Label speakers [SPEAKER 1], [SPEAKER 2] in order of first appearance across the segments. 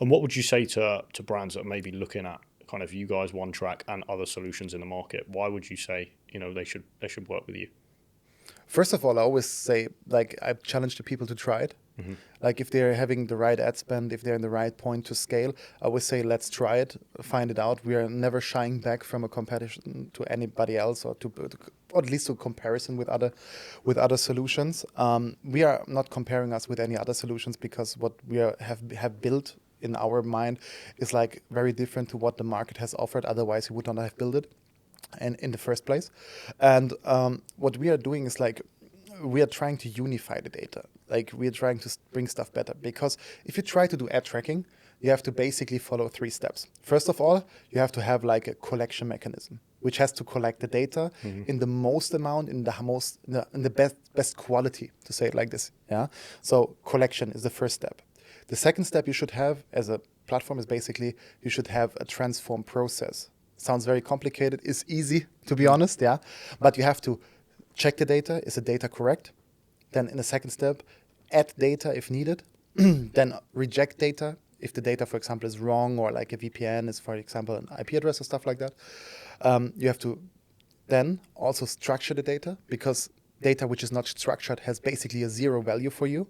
[SPEAKER 1] And what would you say to brands that are maybe looking at kind of you guys, OneTrack, and other solutions in the market? Why would you say they should work with you?
[SPEAKER 2] First of all, I always say, like, I challenge the people to try it.
[SPEAKER 1] Mm-hmm.
[SPEAKER 2] Like, if they're having the right ad spend, if they're in the right point to scale, I always say, let's try it, find it out. We are never shying back from a competition to anybody else, or or at least to comparison with other solutions. We are not comparing us with any other solutions, because what we have built in our mind is like very different to what the market has offered. Otherwise, we would not have built it and in the first place. And what we are doing is like, we are trying to unify the data. Like, we are trying to bring stuff better, because if you try to do ad tracking, you have to basically follow 3 steps. First of all, you have to have like a collection mechanism, which has to collect the data in the most amount, in the best quality, to say it like this. Yeah. So collection is the first step. The second step you should have as a platform is basically you should have a transform process. Sounds very complicated. It's easy, to be honest, yeah. But you have to check the data. Is the data correct? Then in the second step, add data if needed. Then reject data if the data, for example, is wrong, or like a VPN is, for example, an IP address or stuff like that. You have to then also structure the data, because data which is not structured has basically a 0 value for you.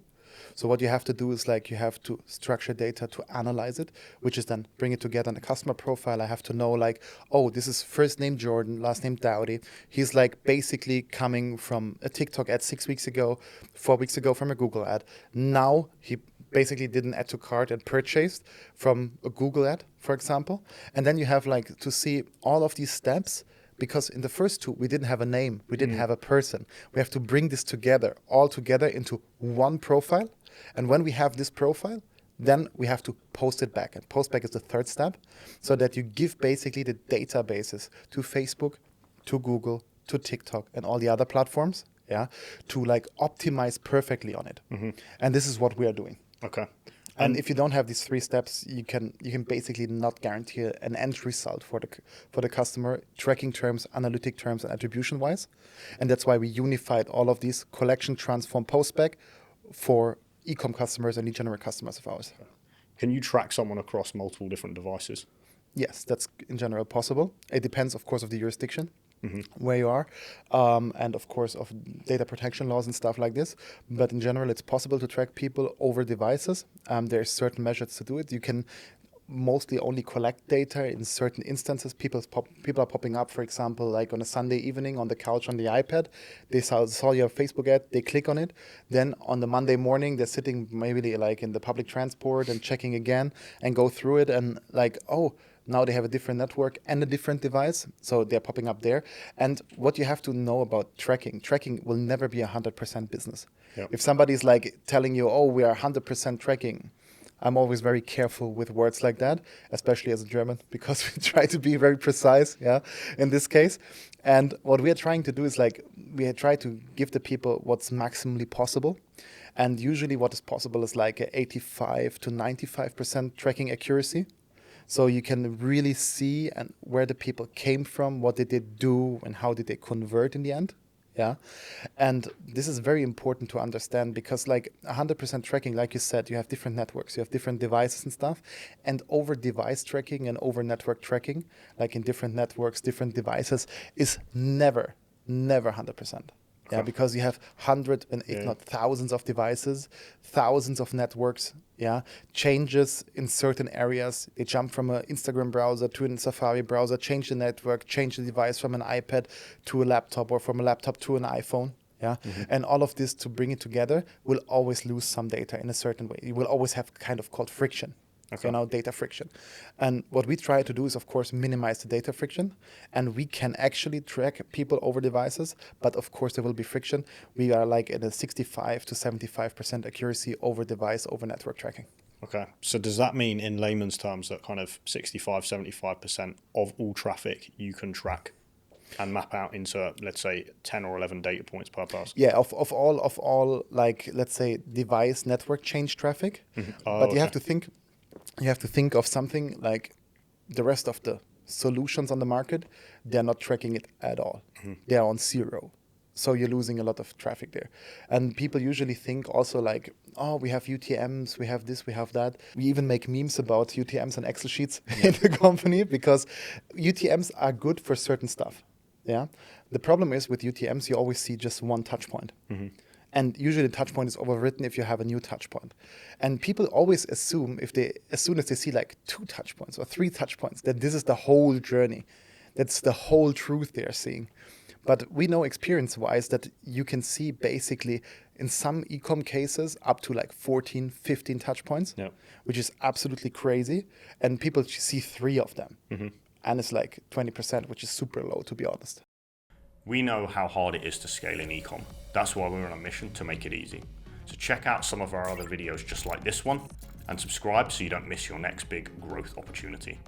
[SPEAKER 2] So what you have to do is like, you have to structure data to analyze it, which is then bring it together in the customer profile. I have to know like, oh, this is first name Jordan, last name Dowdy. He's like basically coming from a TikTok ad 6 weeks ago, 4 weeks ago from a Google ad. Now he basically did an add to cart and purchased from a Google ad, for example. And then you have like to see all of these steps, because in the first 2, we didn't have a name. We didn't have a person. We have to bring this together, all together into one profile. And when we have this profile, then we have to post it back. And postback is the third step, so that you give basically the databases to Facebook, to Google, to TikTok, and all the other platforms, yeah, to like optimize perfectly on it. And this is what we are doing.
[SPEAKER 1] Okay.
[SPEAKER 2] And if you don't have these 3 steps, you can basically not guarantee an end result for the customer, tracking terms, analytic terms, and attribution wise. And that's why we unified all of these: collection, transform, postback, for e-com customers and lead generate customers of ours.
[SPEAKER 1] Can you track someone across multiple different devices?
[SPEAKER 2] Yes, that's in general possible. It depends, of course, of the jurisdiction. Where you are, and of course of data protection laws and stuff like this. But in general, it's possible to track people over devices. There's certain measures to do it. You can mostly only collect data in certain instances. People are popping up, for example, like on a Sunday evening on the couch on the iPad. They saw your Facebook ad, they click on it. Then on the Monday morning, they're sitting maybe like in the public transport and checking again and go through it, and like, oh, now they have a different network and a different device, so they're popping up there. And what you have to know about tracking will never be 100% business.
[SPEAKER 1] Yep.
[SPEAKER 2] If somebody's like telling you, oh, we are 100% tracking, I'm always very careful with words like that, especially as a German, because we try to be very precise, yeah, in this case. And what we are trying to do is like, we try to give the people what's maximally possible. And usually what is possible is like a 85 to 95% tracking accuracy. So you can really see and where the people came from, what did they do, and how did they convert in the end. Yeah. And this is very important to understand, because like 100% tracking, like you said, you have different networks, you have different devices and stuff. And over device tracking and over network tracking, like in different networks, different devices, is never 100%. Yeah, because you have hundreds and if not thousands of devices, thousands of networks, yeah, changes in certain areas. They jump from an Instagram browser to a Safari browser, change the network, change the device from an iPad to a laptop, or from a laptop to an iPhone. Yeah, and all of this to bring it together will always lose some data in a certain way. You will always have kind of called friction. Okay. So now data friction. And what we try to do is, of course, minimize the data friction. And we can actually track people over devices, but of course there will be friction. We are like at a 65 to 75% accuracy over device, over network tracking.
[SPEAKER 1] Okay. So does that mean in layman's terms that kind of 65, 75% of all traffic you can track and map out into, let's say, 10 or 11 data points per person?
[SPEAKER 2] Yeah, of all like, let's say, device network change traffic. But you have to think of something like the rest of the solutions on the market. They're not tracking it at all. They're on 0. So you're losing a lot of traffic there. And people usually think also like, oh, we have UTMs, we have this, we have that. We even make memes about UTMs and Excel sheets in the company because UTMs are good for certain stuff. Yeah. The problem is with UTMs, you always see just one touch point. And usually the touch point is overwritten if you have a new touch point. And people always assume as soon as they see like 2 touch points or 3 touch points, that this is the whole journey. That's the whole truth they are seeing. But we know experience-wise that you can see basically in some e-com cases up to like 14, 15 touch points, which is absolutely crazy. And people see 3 of them. And it's like 20%, which is super low, to be honest.
[SPEAKER 1] We know how hard it is to scale in e-com. That's why we're on a mission to make it easy. So check out some of our other videos just like this one and subscribe so you don't miss your next big growth opportunity.